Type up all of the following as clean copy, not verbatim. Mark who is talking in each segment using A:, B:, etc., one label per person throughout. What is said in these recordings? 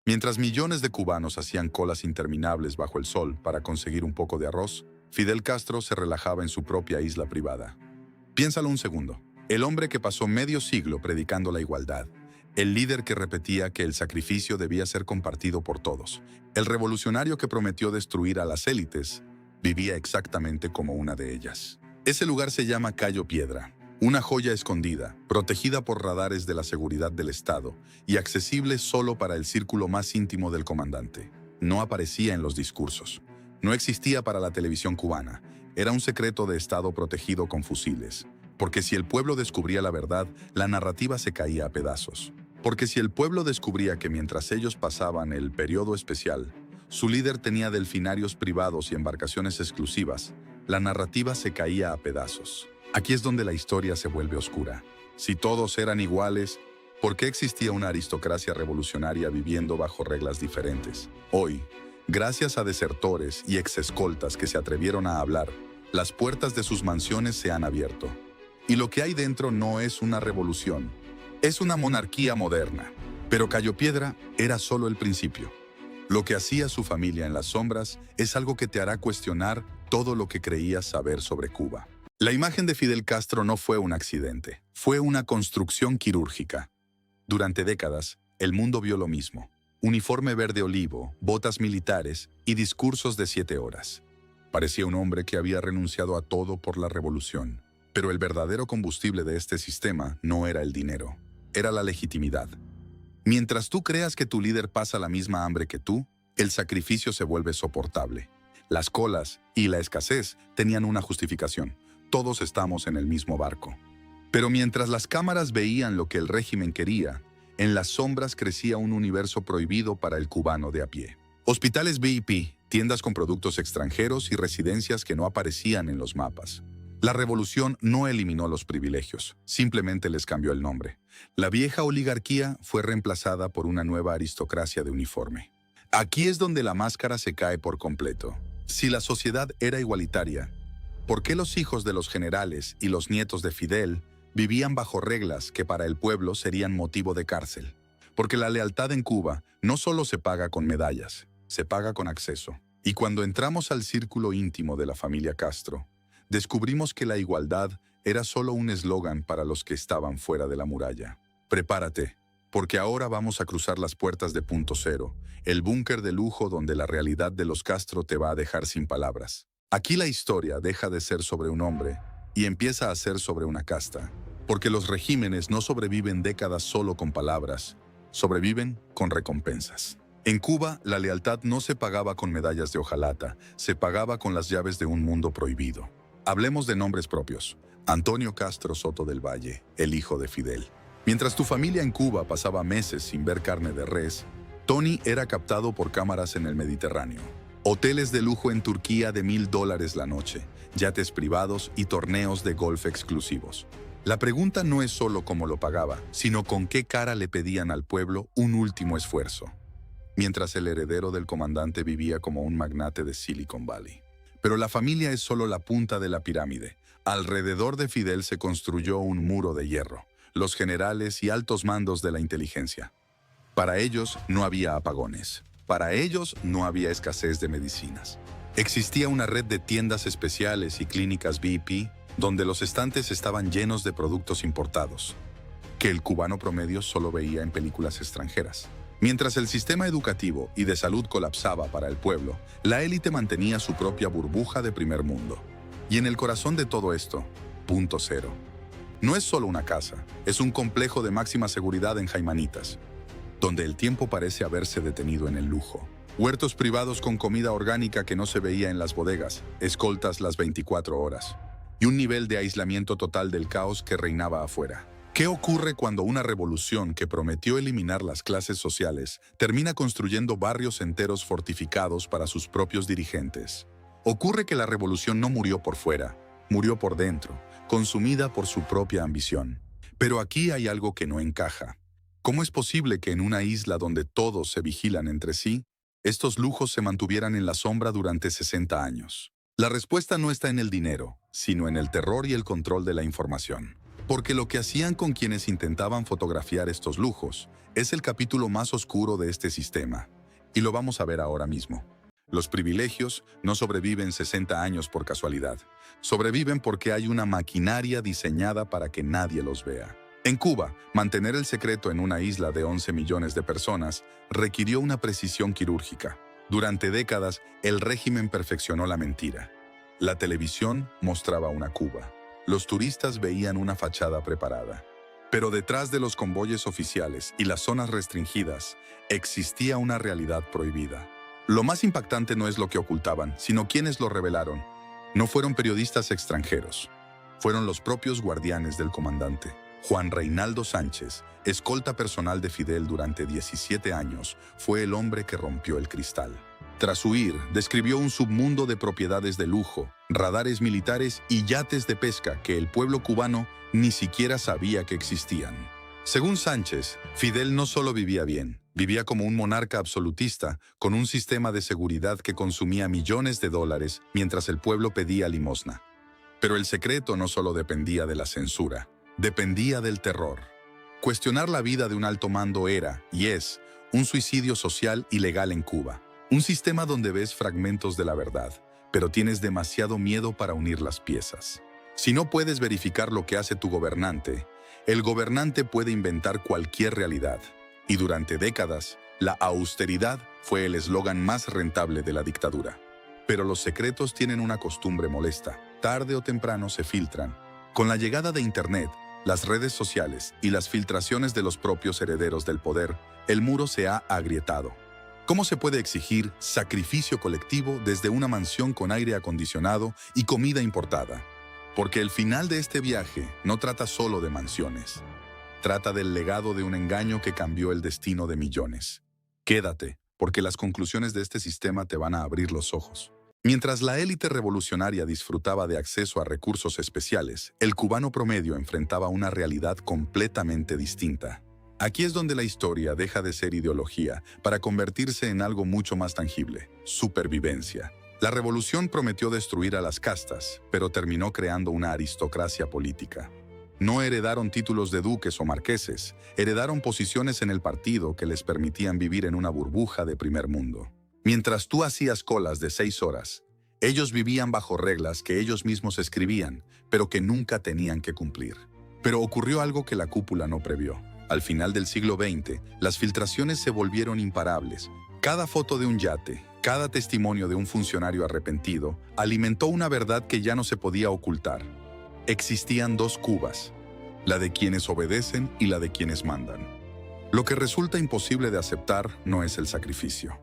A: Mientras millones de cubanos hacían colas interminables bajo el sol para conseguir un poco de arroz, Fidel Castro se relajaba en su propia isla privada. Piénsalo un segundo. El hombre que pasó medio siglo predicando la igualdad. El líder que repetía que el sacrificio debía ser compartido por todos. El revolucionario que prometió destruir a las élites, vivía exactamente como una de ellas. Ese lugar se llama Cayo Piedra, una joya escondida, protegida por radares de la seguridad del Estado y accesible solo para el círculo más íntimo del comandante. No aparecía en los discursos. No existía para la televisión cubana. Era un secreto de Estado protegido con fusiles. Porque si el pueblo descubría la verdad, la narrativa se caía a pedazos. Porque si el pueblo descubría que mientras ellos pasaban el periodo especial, su líder tenía delfinarios privados y embarcaciones exclusivas, la narrativa se caía a pedazos. Aquí es donde la historia se vuelve oscura. Si todos eran iguales, ¿por qué existía una aristocracia revolucionaria viviendo bajo reglas diferentes? Hoy, gracias a desertores y exescoltas que se atrevieron a hablar, las puertas de sus mansiones se han abierto. Y lo que hay dentro no es una revolución, es una monarquía moderna. Pero Cayo Piedra era solo el principio. Lo que hacía su familia en las sombras es algo que te hará cuestionar todo lo que creías saber sobre Cuba. La imagen de Fidel Castro no fue un accidente, fue una construcción quirúrgica. Durante décadas, el mundo vio lo mismo. Uniforme verde olivo, botas militares y discursos de 7 horas. Parecía un hombre que había renunciado a todo por la revolución. Pero el verdadero combustible de este sistema no era el dinero, era la legitimidad. Mientras tú creas que tu líder pasa la misma hambre que tú, el sacrificio se vuelve soportable. Las colas y la escasez tenían una justificación. Todos estamos en el mismo barco. Pero mientras las cámaras veían lo que el régimen quería, en las sombras crecía un universo prohibido para el cubano de a pie. Hospitales VIP, tiendas con productos extranjeros y residencias que no aparecían en los mapas. La revolución no eliminó los privilegios, simplemente les cambió el nombre. La vieja oligarquía fue reemplazada por una nueva aristocracia de uniforme. Aquí es donde la máscara se cae por completo. Si la sociedad era igualitaria, ¿por qué los hijos de los generales y los nietos de Fidel vivían bajo reglas que para el pueblo serían motivo de cárcel? Porque la lealtad en Cuba no solo se paga con medallas, se paga con acceso. Y cuando entramos al círculo íntimo de la familia Castro, descubrimos que la igualdad era solo un eslogan para los que estaban fuera de la muralla. Prepárate, porque ahora vamos a cruzar las puertas de Punto Cero, el búnker de lujo donde la realidad de los Castro te va a dejar sin palabras. Aquí la historia deja de ser sobre un hombre y empieza a ser sobre una casta, porque los regímenes no sobreviven décadas solo con palabras, sobreviven con recompensas. En Cuba, la lealtad no se pagaba con medallas de hojalata, se pagaba con las llaves de un mundo prohibido. Hablemos de nombres propios. Antonio Castro Soto del Valle, el hijo de Fidel. Mientras tu familia en Cuba pasaba meses sin ver carne de res, Tony era captado por cámaras en el Mediterráneo. Hoteles de lujo en Turquía de $1000 la noche, yates privados y torneos de golf exclusivos. La pregunta no es solo cómo lo pagaba, sino con qué cara le pedían al pueblo un último esfuerzo. Mientras el heredero del comandante vivía como un magnate de Silicon Valley. Pero la familia es solo la punta de la pirámide. Alrededor de Fidel se construyó un muro de hierro, los generales y altos mandos de la inteligencia. Para ellos no había apagones. Para ellos no había escasez de medicinas. Existía una red de tiendas especiales y clínicas VIP donde los estantes estaban llenos de productos importados, que el cubano promedio solo veía en películas extranjeras. Mientras el sistema educativo y de salud colapsaba para el pueblo, la élite mantenía su propia burbuja de primer mundo. Y en el corazón de todo esto, Punto Cero. No es solo una casa, es un complejo de máxima seguridad en Jaimanitas, donde el tiempo parece haberse detenido en el lujo. Huertos privados con comida orgánica que no se veía en las bodegas, escoltas las 24 horas, y un nivel de aislamiento total del caos que reinaba afuera. ¿Qué ocurre cuando una revolución que prometió eliminar las clases sociales termina construyendo barrios enteros fortificados para sus propios dirigentes? Ocurre que la revolución no murió por fuera, murió por dentro, consumida por su propia ambición. Pero aquí hay algo que no encaja. ¿Cómo es posible que en una isla donde todos se vigilan entre sí, estos lujos se mantuvieran en la sombra durante 60 años? La respuesta no está en el dinero, sino en el terror y el control de la información. Porque lo que hacían con quienes intentaban fotografiar estos lujos es el capítulo más oscuro de este sistema, y lo vamos a ver ahora mismo. Los privilegios no sobreviven 60 años por casualidad. Sobreviven porque hay una maquinaria diseñada para que nadie los vea. En Cuba, mantener el secreto en una isla de 11 millones de personas requirió una precisión quirúrgica. Durante décadas, el régimen perfeccionó la mentira. La televisión mostraba una Cuba. Los turistas veían una fachada preparada. Pero detrás de los convoyes oficiales y las zonas restringidas, existía una realidad prohibida. Lo más impactante no es lo que ocultaban, sino quienes lo revelaron. No fueron periodistas extranjeros. Fueron los propios guardianes del comandante. Juan Reinaldo Sánchez, escolta personal de Fidel durante 17 años, fue el hombre que rompió el cristal. Tras huir, describió un submundo de propiedades de lujo, radares militares y yates de pesca que el pueblo cubano ni siquiera sabía que existían. Según Sánchez, Fidel no solo vivía bien, vivía como un monarca absolutista, con un sistema de seguridad que consumía millones de dólares mientras el pueblo pedía limosna. Pero el secreto no solo dependía de la censura, dependía del terror. Cuestionar la vida de un alto mando era, y es, un suicidio social ilegal en Cuba. Un sistema donde ves fragmentos de la verdad, pero tienes demasiado miedo para unir las piezas. Si no puedes verificar lo que hace tu gobernante, el gobernante puede inventar cualquier realidad. Y durante décadas, la austeridad fue el eslogan más rentable de la dictadura. Pero los secretos tienen una costumbre molesta. Tarde o temprano se filtran. Con la llegada de Internet, las redes sociales y las filtraciones de los propios herederos del poder, el muro se ha agrietado. ¿Cómo se puede exigir sacrificio colectivo desde una mansión con aire acondicionado y comida importada? Porque el final de este viaje no trata solo de mansiones. Trata del legado de un engaño que cambió el destino de millones. Quédate, porque las conclusiones de este sistema te van a abrir los ojos. Mientras la élite revolucionaria disfrutaba de acceso a recursos especiales, el cubano promedio enfrentaba una realidad completamente distinta. Aquí es donde la historia deja de ser ideología para convertirse en algo mucho más tangible: supervivencia. La revolución prometió destruir a las castas, pero terminó creando una aristocracia política. No heredaron títulos de duques o marqueses, heredaron posiciones en el partido que les permitían vivir en una burbuja de primer mundo. Mientras tú hacías colas de 6 horas, ellos vivían bajo reglas que ellos mismos escribían, pero que nunca tenían que cumplir. Pero ocurrió algo que la cúpula no previó. Al final del siglo XX, las filtraciones se volvieron imparables. Cada foto de un yate, cada testimonio de un funcionario arrepentido, alimentó una verdad que ya no se podía ocultar. Existían 2 Cubas, la de quienes obedecen y la de quienes mandan. Lo que resulta imposible de aceptar no es el sacrificio.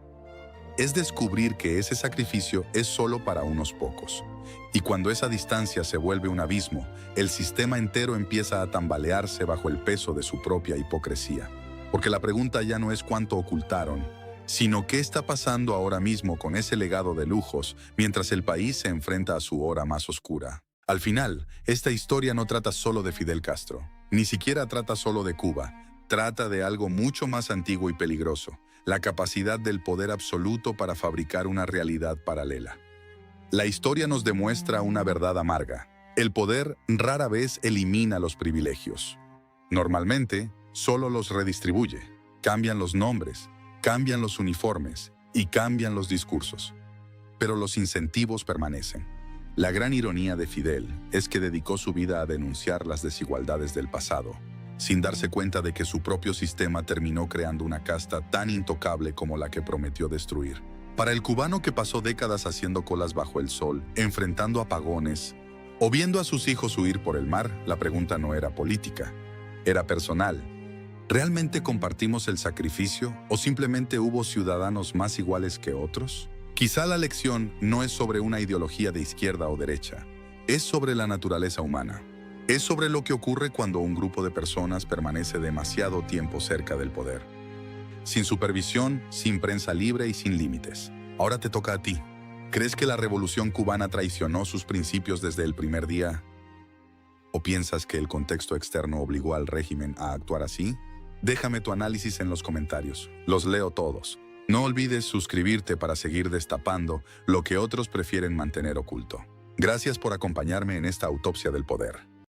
A: Es descubrir que ese sacrificio es solo para unos pocos. Y cuando esa distancia se vuelve un abismo, el sistema entero empieza a tambalearse bajo el peso de su propia hipocresía. Porque la pregunta ya no es cuánto ocultaron, sino qué está pasando ahora mismo con ese legado de lujos mientras el país se enfrenta a su hora más oscura. Al final, esta historia no trata solo de Fidel Castro, ni siquiera trata solo de Cuba, trata de algo mucho más antiguo y peligroso: la capacidad del poder absoluto para fabricar una realidad paralela. La historia nos demuestra una verdad amarga. El poder rara vez elimina los privilegios. Normalmente, solo los redistribuye. Cambian los nombres, cambian los uniformes y cambian los discursos. Pero los incentivos permanecen. La gran ironía de Fidel es que dedicó su vida a denunciar las desigualdades del pasado, sin darse cuenta de que su propio sistema terminó creando una casta tan intocable como la que prometió destruir. Para el cubano que pasó décadas haciendo colas bajo el sol, enfrentando apagones o viendo a sus hijos huir por el mar, la pregunta no era política, era personal. ¿Realmente compartimos el sacrificio o simplemente hubo ciudadanos más iguales que otros? Quizá la lección no es sobre una ideología de izquierda o derecha, es sobre la naturaleza humana. Es sobre lo que ocurre cuando un grupo de personas permanece demasiado tiempo cerca del poder. Sin supervisión, sin prensa libre y sin límites. Ahora te toca a ti. ¿Crees que la revolución cubana traicionó sus principios desde el primer día? ¿O piensas que el contexto externo obligó al régimen a actuar así? Déjame tu análisis en los comentarios. Los leo todos. No olvides suscribirte para seguir destapando lo que otros prefieren mantener oculto. Gracias por acompañarme en esta autopsia del poder.